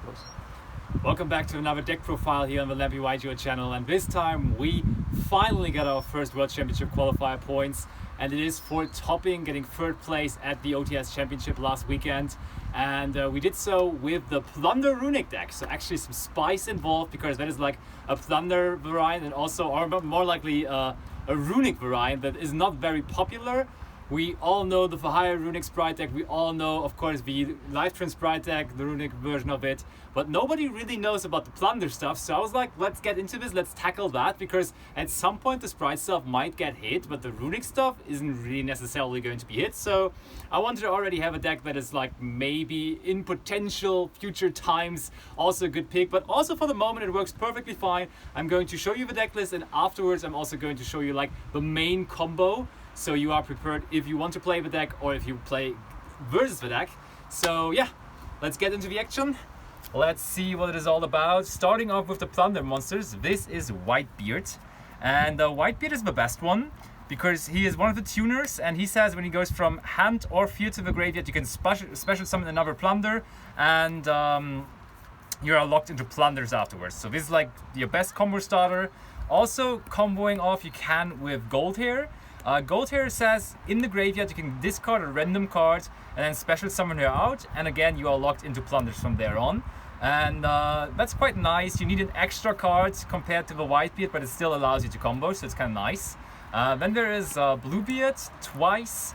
course. Welcome back to another deck profile here on the Lemke channel, and this time we finally got our first World Championship qualifier points, and it is for topping, getting third place at the OTS Championship last weekend. And we did so with the Plunder Runick deck, so actually some spice involved because that is like a Plunder variant and also, or more likely a Runick variant that is not very popular. We all know the Fahaya Runick Sprite deck, we all know of course the Lifetran Sprite deck, the Runick version of it, but nobody really knows about the Plunder stuff, so I was like, let's get into this, let's tackle that, because at some point the Sprite stuff might get hit, but the Runick stuff isn't really necessarily going to be hit, so I wanted to already have a deck that is like maybe in potential future times also a good pick, but also for the moment it works perfectly fine. I'm going to show you the deck list, and afterwards I'm also going to show you like the main combo, so you are prepared if you want to play the deck or if you play versus the deck. So yeah, let's get into the action. Let's see what it is all about. Starting off with the Plunder monsters, this is Whitebeard. And Whitebeard is the best one because he is one of the tuners, and he says when he goes from hand or field to the graveyard, you can special summon another Plunder, and you are locked into Plunders afterwards. So this is like your best combo starter. Also comboing off you can with Goldhair. Goldhair says in the graveyard you can discard a random card and then special summon her out, and again you are locked into Plunders from there on. And that's quite nice. You need an extra card compared to the Whitebeard, but it still allows you to combo, so it's kind of nice. Then there is Bluebeard twice.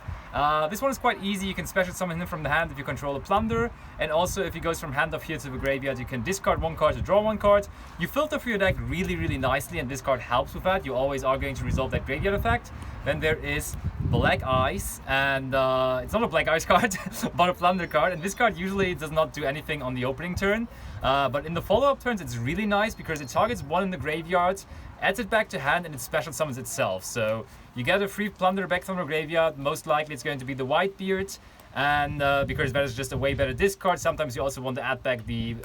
This one is quite easy. You can special summon him from the hand if you control a Plunder, and also if he goes from hand of here to the graveyard, you can discard one card to draw one card. You filter through your deck really nicely, and this card helps with that. You always are going to resolve that graveyard effect. Then there is Black Eyes, and it's not a Black Eyes card, but a Plunder card, and this card usually does not do anything on the opening turn, but in the follow-up turns it's really nice because it targets one in the graveyard, adds it back to hand, and it special summons itself. So you get a free Plunder back from the graveyard. Most likely it's going to be the Whitebeard, and because that is just a way better discard. Sometimes you also want to add back the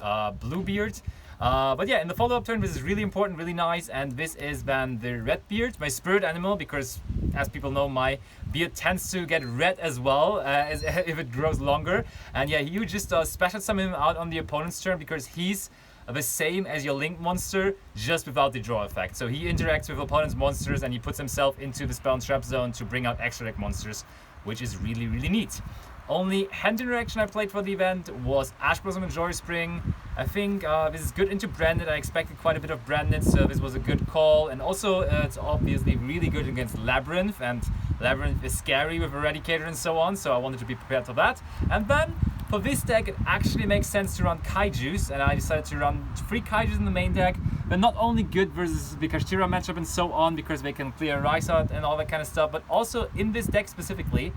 Bluebeard. But yeah, in the follow-up turn this is really important, really nice, and this is then the Redbeard, my spirit animal, because as people know my beard tends to get red as well if it grows longer. And yeah, you just special summon him out on the opponent's turn because he's the same as your Link monster, just without the draw effect. So he interacts with opponent's monsters and he puts himself into the spell and trap zone to bring out extra deck monsters, which is really neat. Only hand interaction I played for the event was Ash Blossom and Joy Spring. I think this is good into Branded. I expected quite a bit of Branded, so this was a good call. And also it's obviously really good against Labyrinth, and Labyrinth is scary with Eradicator and so on, so I wanted to be prepared for that. And then for this deck it actually makes sense to run Kaijus, and I decided to run 3 Kaijus in the main deck. They're not only good versus the Kashtira matchup and so on, because they can clear Rise out and all that kind of stuff, but also in this deck specifically,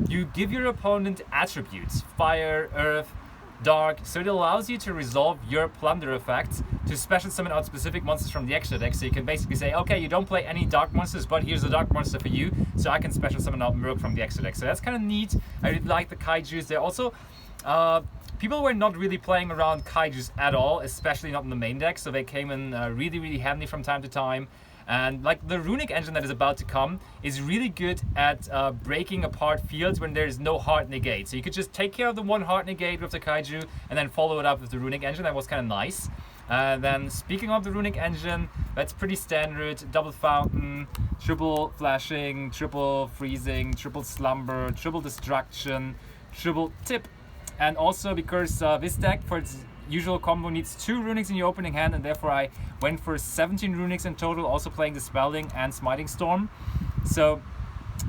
you give your opponent attributes, fire, earth, dark, so it allows you to resolve your Plunder effects to special summon out specific monsters from the extra deck. So you can basically say, okay, you don't play any dark monsters, but here's a dark monster for you, so I can special summon out Murk from the extra deck. So that's kind of neat. I really like the Kaijus. They're also people were not really playing around Kaijus at all, especially not in the main deck, so they came in really handy from time to time. And like the Runick engine that is about to come is really good at breaking apart fields when there is no hard negate. So you could just take care of the one hard negate with the Kaiju and then follow it up with the Runick engine. That was kind of nice. Then speaking of the Runick engine, that's pretty standard. Double Fountain, triple flashing, triple freezing, triple slumber, triple destruction, triple tip. And also because this deck for its usual combo needs 2 Runicks in your opening hand, and therefore I went for 17 Runicks in total, also playing Dispelling and Smiting Storm. So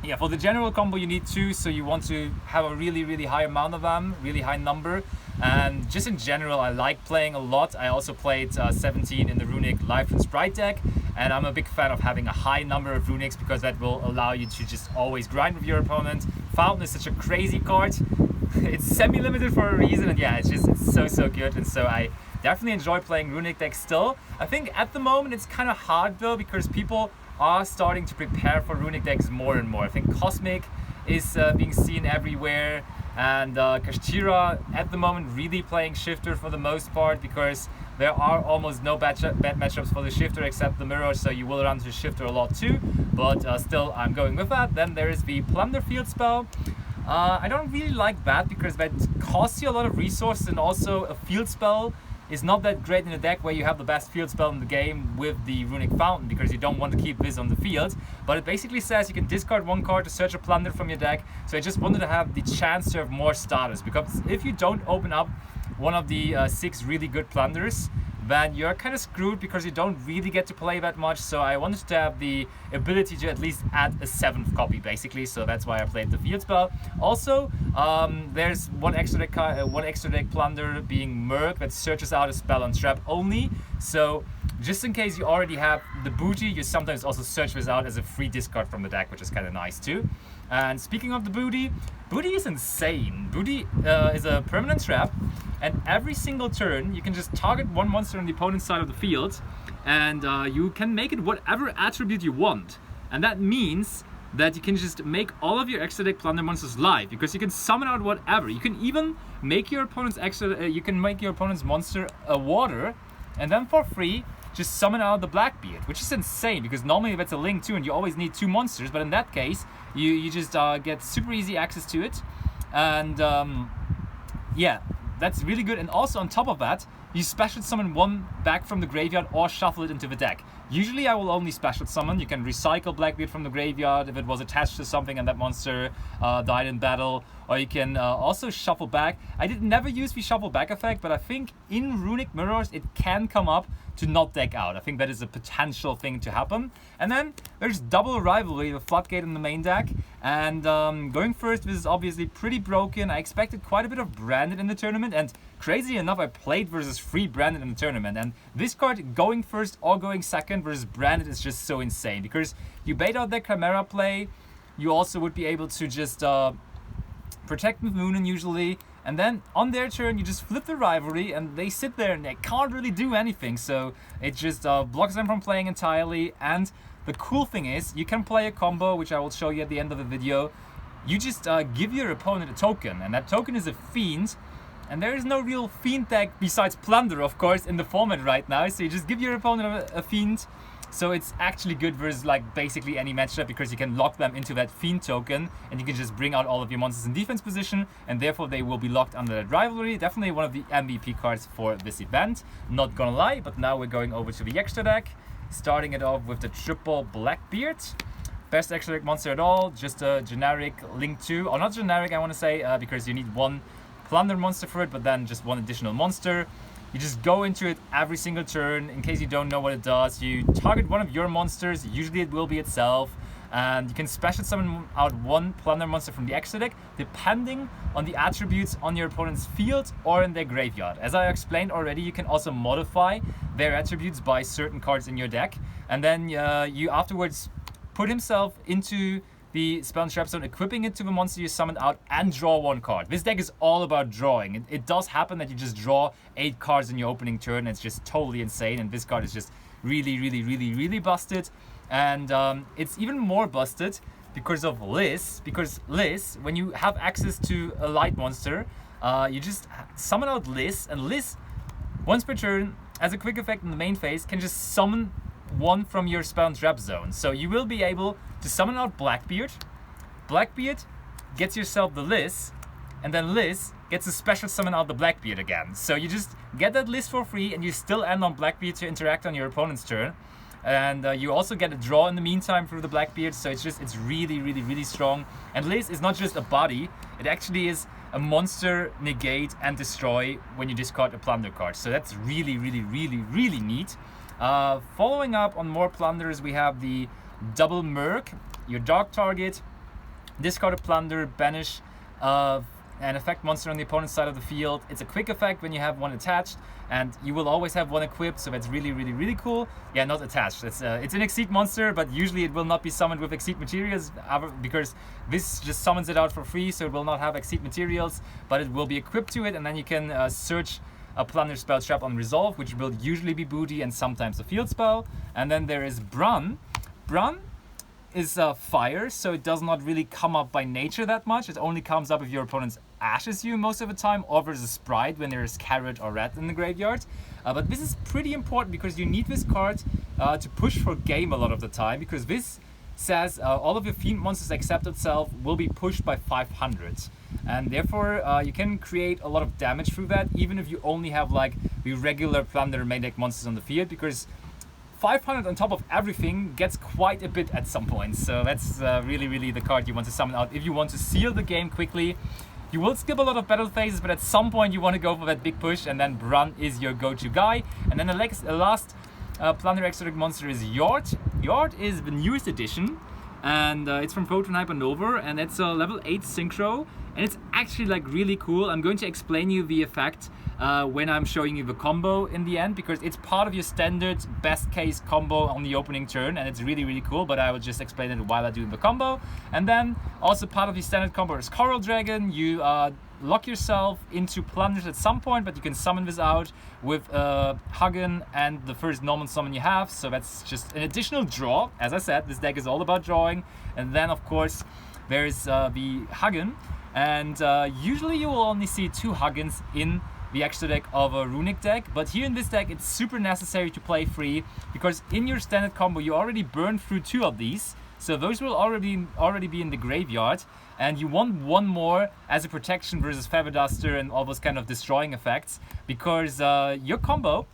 yeah, for the general combo you need 2, so you want to have a really high amount of them, really high number. And just in general I like playing a lot. I also played 17 in the Runick Lifetran Sprite deck, and I'm a big fan of having a high number of Runicks because that will allow you to just always grind with your opponent. Fountain is such a crazy card. It's semi-limited for a reason, and yeah, it's so good, and so I definitely enjoy playing Runick decks still. I think at the moment it's kind of hard though, because people are starting to prepare for Runick decks more and more. I think Cosmic is being seen everywhere, and Kashtira at the moment really playing Shifter for the most part, because there are almost no bad matchups for the Shifter except the Mirror, so you will run into Shifter a lot too, but still I'm going with that. Then there is the Plunder Field spell. I don't really like that because that costs you a lot of resources, and also a field spell is not that great in a deck where you have the best field spell in the game with the Runick Fountain, because you don't want to keep this on the field. But it basically says you can discard one card to search a Plunder from your deck. So I just wanted to have the chance to have more starters, because if you don't open up one of the 6 really good Plunders, then you're kind of screwed because you don't really get to play that much. So I wanted to have the ability to at least add a 7th copy, basically. So that's why I played the field spell. Also, there's one extra deck Plunder being Merc that searches out a spell on trap only. So just in case you already have the booty, you sometimes also search this out as a free discard from the deck, which is kind of nice too. And speaking of the booty, booty is insane. Booty is a permanent trap, and every single turn you can just target one monster on the opponent's side of the field, and you can make it whatever attribute you want. And that means that you can just make all of your extra deck Plunder monsters live, because you can summon out whatever. You can even make your opponent's monster a water, and then for free just summon out the Blackbeard, which is insane because normally that's a link too and you always need 2 monsters, but in that case you just get super easy access to it. And yeah, that's really good. And also on top of that, you special summon one back from the graveyard or shuffle it into the deck. Usually I will only special summon. You can recycle Blackbeard from the graveyard if it was attached to something and that monster died in battle, or you can also shuffle back. I did never use the shuffle back effect, but I think in Runick Mirrors it can come up to not deck out. I think that is a potential thing to happen. And then there's double rivalry, the Floodgate in the main deck. And going first, this is obviously pretty broken. I expected quite a bit of Branded in the tournament, and crazy enough, I played versus free Branded in the tournament. And this card going first or going second versus Branded is just so insane, because you bait out their Chimera play, you also would be able to just protect with Moonin usually, and then on their turn you just flip the rivalry and they sit there and they can't really do anything, so it just blocks them from playing entirely. And the cool thing is you can play a combo, which I will show you at the end of the video. You just give your opponent a token, and that token is a Fiend, and there is no real Fiend deck besides Plunder, of course, in the format right now. So you just give your opponent a Fiend. So it's actually good versus like basically any matchup, because you can lock them into that Fiend token and you can just bring out all of your monsters in defense position, and therefore they will be locked under that rivalry. Definitely one of the MVP cards for this event, not gonna lie. But now we're going over to the extra deck, starting it off with the triple Blackbeard. Best extra deck monster at all, just a generic Link 2, or not generic I want to say, because you need one Plunder monster for it, but then just one additional monster. You just go into it every single turn. In case you don't know what it does, you target one of your monsters, usually it will be itself, and you can special summon out one Plunder monster from the extra deck, depending on the attributes on your opponent's field or in their graveyard. As I explained already, you can also modify their attributes by certain cards in your deck, and then you afterwards put himself into the spell and trap zone, equipping it to the monster you summoned out, and draw 1 card. This deck is all about drawing. It does happen that you just draw 8 cards in your opening turn. It's just totally insane, and this card is just really busted. And it's even more busted because of Liz. Because Liz, when you have access to a light monster, you just summon out Liz, and Liz, once per turn, as a quick effect in the main phase, can just summon one from your spell and trap zone. So you will be able to summon out Blackbeard. Blackbeard gets yourself the Liz, and then Liz gets a special summon out the Blackbeard again. So you just get that Liz for free, and you still end on Blackbeard to interact on your opponent's turn. And you also get a draw in the meantime through the Blackbeard. So it's really strong. And Liz is not just a body, it actually is a monster negate and destroy when you discard a Plunder card. So that's really neat. Following up on more Plunders, we have the double Merc. Your dark target, discard a Plunder, banish an effect monster on the opponent's side of the field. It's a quick effect when you have one attached, and you will always have one equipped, so that's really cool. Yeah, not attached. It's an Exceed monster, but usually it will not be summoned with Exceed materials, because this just summons it out for free, so it will not have Exceed materials, but it will be equipped to it, and then you can search a Plunder spell trap on resolve, which will usually be booty and sometimes a field spell. And then there is Brun. Brun is fire, so it does not really come up by nature that much. It only comes up if your opponent's ashes you most of the time, or there's a sprite when there is carrot or rat in the graveyard. But this is pretty important because you need this card to push for game a lot of the time, because this says all of your Fiend monsters except itself will be pushed by 500. and therefore you can create a lot of damage through that, even if you only have like the regular Plunder main deck monsters on the field, because 500 on top of everything gets quite a bit at some point. So that's really the card you want to summon out if you want to seal the game quickly. You will skip a lot of battle phases, but at some point you want to go for that big push, and then Brun is your go-to guy. And then the last Plunder exotic monster is Yord. Yord is the newest edition, and it's from Photon Hypernova, and it's a level 8 synchro, and it's actually like really cool. I'm going to explain you the effect when I'm showing you the combo in the end, because it's part of your standard best case combo on the opening turn, and it's really cool, but I will just explain it while I do the combo. And then also part of the standard combo is Coral Dragon. You lock yourself into Plunders at some point, but you can summon this out with Hagen and the first normal summon you have, so that's just an additional draw. As I said, this deck is all about drawing. And then of course there's the Hagen, and usually you will only see 2 Hagens in the extra deck of a Runick deck, but here in this deck it's super necessary to play 3, because in your standard combo you already burned through 2 of these, so those will already be in the graveyard, and you want 1 more as a protection versus Feather Duster and all those kind of destroying effects, because your combo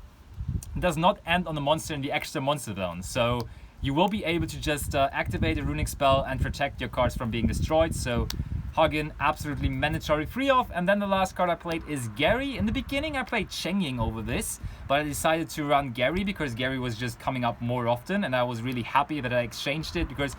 does not end on the monster in the extra monster zone. So you will be able to just activate a Runick spell and protect your cards from being destroyed. So Hagen, absolutely mandatory 3-off. And then the last card I played is Gary. In the beginning I played Cheng-Ying over this, but I decided to run Gary because Gary was just coming up more often, and I was really happy that I exchanged it, because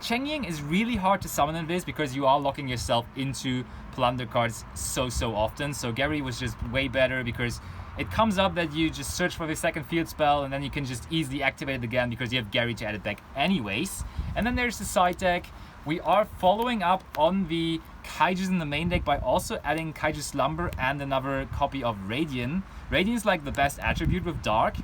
Cheng-Ying is really hard to summon in this because you are locking yourself into Plunder cards so often. So Gary was just way better because it comes up that you just search for the second field spell, and then you can just easily activate it again because you have Gary to add it back anyways. And then there's the side deck. We are following up on the Kaijus in the main deck by also adding Kaiju Slumber and another copy of Radiant. Radiant is like the best attribute with Dark,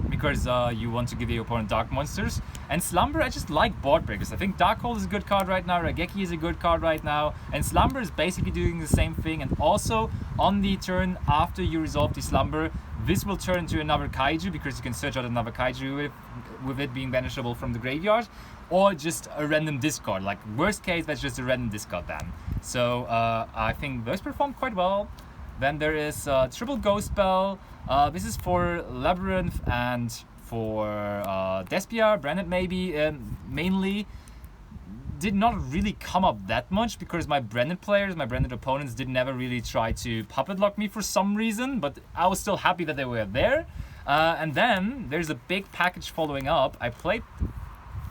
because you want to give your opponent dark monsters. And Slumber, I just like board breakers. I think Darkhold is a good card right now, Raigeki is a good card right now, and Slumber is basically doing the same thing. And also on the turn after you resolve the Slumber, this will turn into another Kaiju, because you can search out another Kaiju with it being banishable from the graveyard, or just a random discard. Like worst case, that's just a random discard ban. So I think those performed quite well. Then there is Triple Ghost Spell. This is for Labyrinth and for Despia, Branded maybe, mainly. Did not really come up that much because my Branded players, my Branded opponents did never really try to puppet lock me for some reason, but I was still happy that they were there. And then there's a big package following up. I played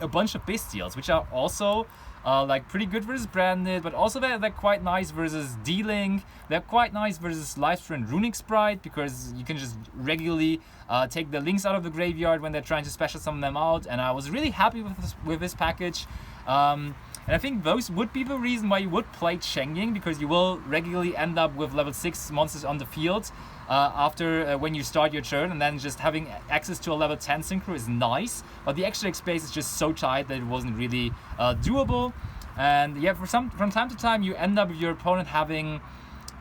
a bunch of Bestials, which are also like pretty good versus Branded, but also they're quite nice versus D-Link. They're quite nice versus Lifestream and Runick Sprite, because you can just regularly take the links out of the graveyard when they're trying to special summon them out. And I was really happy with this package. And I think those would be the reason why you would play Cheng-Ying, because you will regularly end up with level 6 monsters on the field after when you start your turn, and then just having access to a level 10 synchro is nice, but the extra space is just so tight that it wasn't really doable. And yeah, from time to time you end up with your opponent having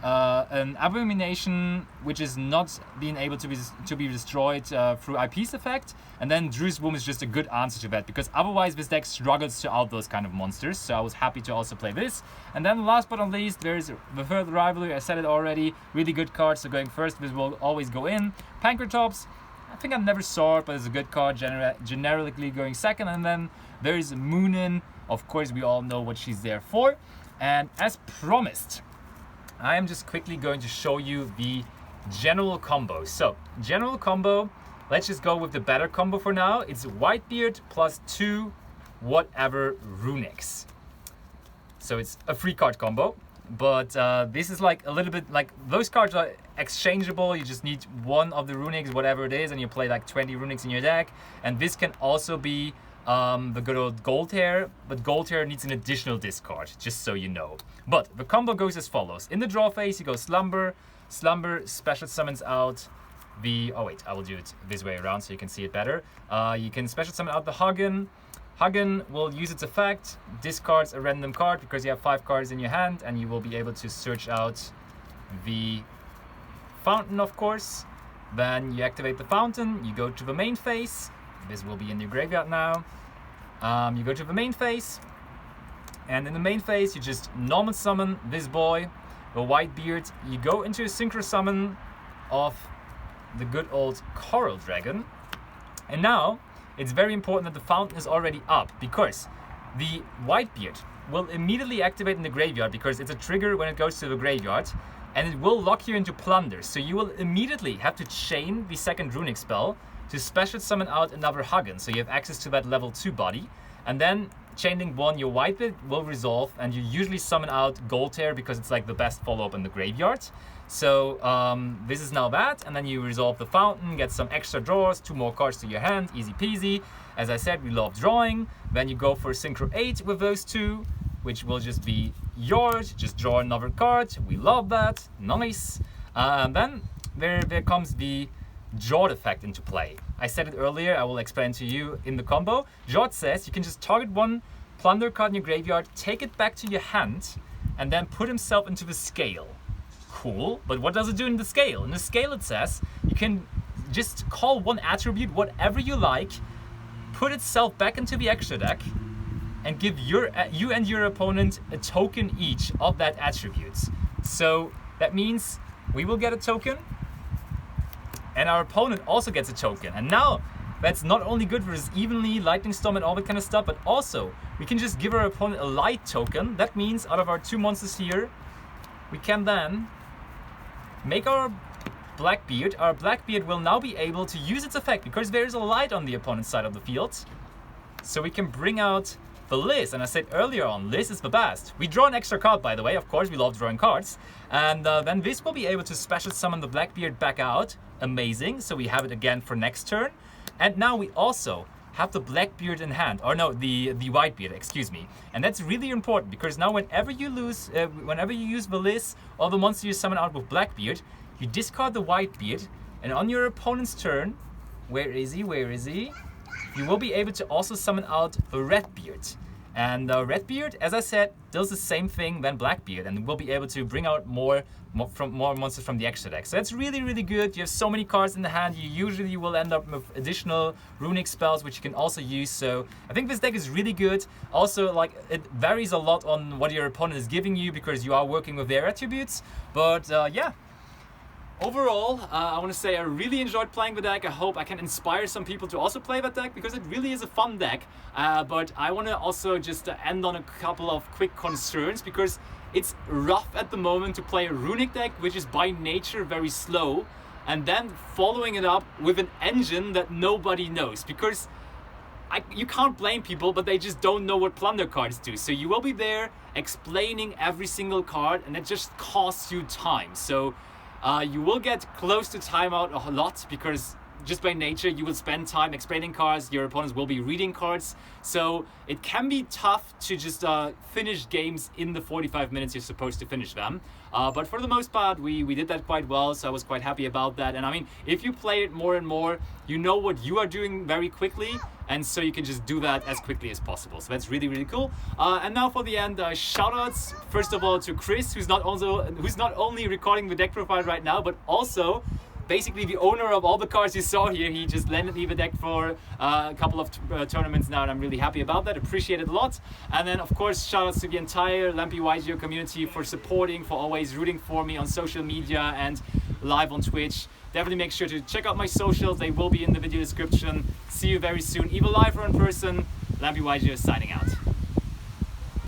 an Abomination which is not being able to be destroyed through IP's effect, and then Drew's Womb is just a good answer to that, because otherwise this deck struggles to out those kind of monsters. So I was happy to also play this. And then last but not least, there's the third rivalry. I said it already, really good card, so going first, this will always go in. Pankratops, I think I never saw it, but it's a good card, generically going second. And then there's Moonin. Of course, we all know what she's there for. And as promised, I am just quickly going to show you the general combo. So, general combo, let's just go with the better combo for now. It's Whitebeard plus 2 whatever Runicks. So it's a 3-card combo, but this is like a little bit like, those cards are exchangeable. You just need one of the Runicks, whatever it is, and you play like 20 Runicks in your deck. And this can also be the good old Gold Hair, but Gold Hair needs an additional discard, just so you know. But the combo goes as follows. In the draw phase, you go Slumber. Slumber special summons out the... Oh wait, I will do it this way around so you can see it better. You can special summon out the Hagen. Hagen will use its effect, discards a random card because you have 5 cards in your hand, and you will be able to search out the Fountain, of course. Then you activate the Fountain, you go to the main phase. This will be in your graveyard now. You go to the main phase, And in the main phase, you just normal summon this boy, the Whitebeard. You go into a synchro summon of the good old Coral Dragon. And now, it's very important that the fountain is already up, because the Whitebeard will immediately activate in the graveyard, because it's a trigger when it goes to the graveyard, and it will lock you into Plunder. So you will immediately have to chain the second Runick spell to special summon out another Hagen, so you have access to that level 2 body. And then chaining 1, your Whitebeard will resolve, and you usually summon out Gold Tear because it's like the best follow-up in the graveyard. So this is now that, and then you resolve the fountain, get some extra draws, 2 more cards to your hand, easy peasy. As I said, we love drawing. Then you go for Synchro 8 with those 2, which will just be yours. Just draw another card. We love that. Nice. Then there comes the Jord effect into play. I said it earlier, I will explain to you in the combo. Jord says you can just target 1 Plunder card in your graveyard, take it back to your hand, and then put himself into the scale. Cool, but what does it do in the scale? In the scale it says you can just call 1 attribute, whatever you like, put itself back into the extra deck, and give you and your opponent a token each of that attribute. So that means we will get a token, and our opponent also gets a token. And now that's not only good for his evenly, lightning storm and all that kind of stuff, but also we can just give our opponent a light token. That means out of our 2 monsters here, we can then make our Blackbeard. Our Blackbeard will now be able to use its effect because there is a light on the opponent's side of the field. So we can bring out the Liz, and I said earlier on, Liz is the best. We draw an extra card, by the way, of course, we love drawing cards. And then this will be able to special summon the Blackbeard back out. Amazing, so we have it again for next turn. And now we also have the Blackbeard in hand, or no, the Whitebeard, excuse me. And that's really important, because now whenever you use the Liz or the monster you summon out with Blackbeard, you discard the Whitebeard, and on your opponent's turn, where is he? You will be able to also summon out the Redbeard. And Redbeard, as I said, does the same thing than Blackbeard, and will be able to bring out more monsters from the extra deck. So that's really, really good. You have so many cards in the hand, you usually will end up with additional Runick spells, which you can also use. So I think this deck is really good. Also, like, it varies a lot on what your opponent is giving you, because you are working with their attributes. But yeah. Overall, I want to say I really enjoyed playing the deck. I hope I can inspire some people to also play that deck, because it really is a fun deck. But I want to also just end on a couple of quick concerns, because it's rough at the moment to play a Runick deck, which is by nature very slow, and then following it up with an engine that nobody knows, because you can't blame people, but they just don't know what Plunder cards do. So you will be there explaining every single card, and it just costs you time. So you will get close to timeout a lot, because just by nature you will spend time explaining cards, your opponents will be reading cards, so it can be tough to just finish games in the 45 minutes you're supposed to finish them. But for the most part we did that quite well, so I was quite happy about that. And I mean, if you play it more and more, you know what you are doing very quickly, and so you can just do that as quickly as possible. So that's really, really cool. And now for the end, shoutouts first of all to Chris, who's not only recording the deck profile right now, but also basically the owner of all the cards you saw here. He just lended me the deck for a couple of tournaments now, and I'm really happy about that. Appreciate it a lot. And then of course, shout outs to the entire Lemke YGO community for supporting, for always rooting for me on social media and live on Twitch. Definitely make sure to check out my socials. They will be in the video description. See you very soon, either live or in person. Lemke YGO signing out.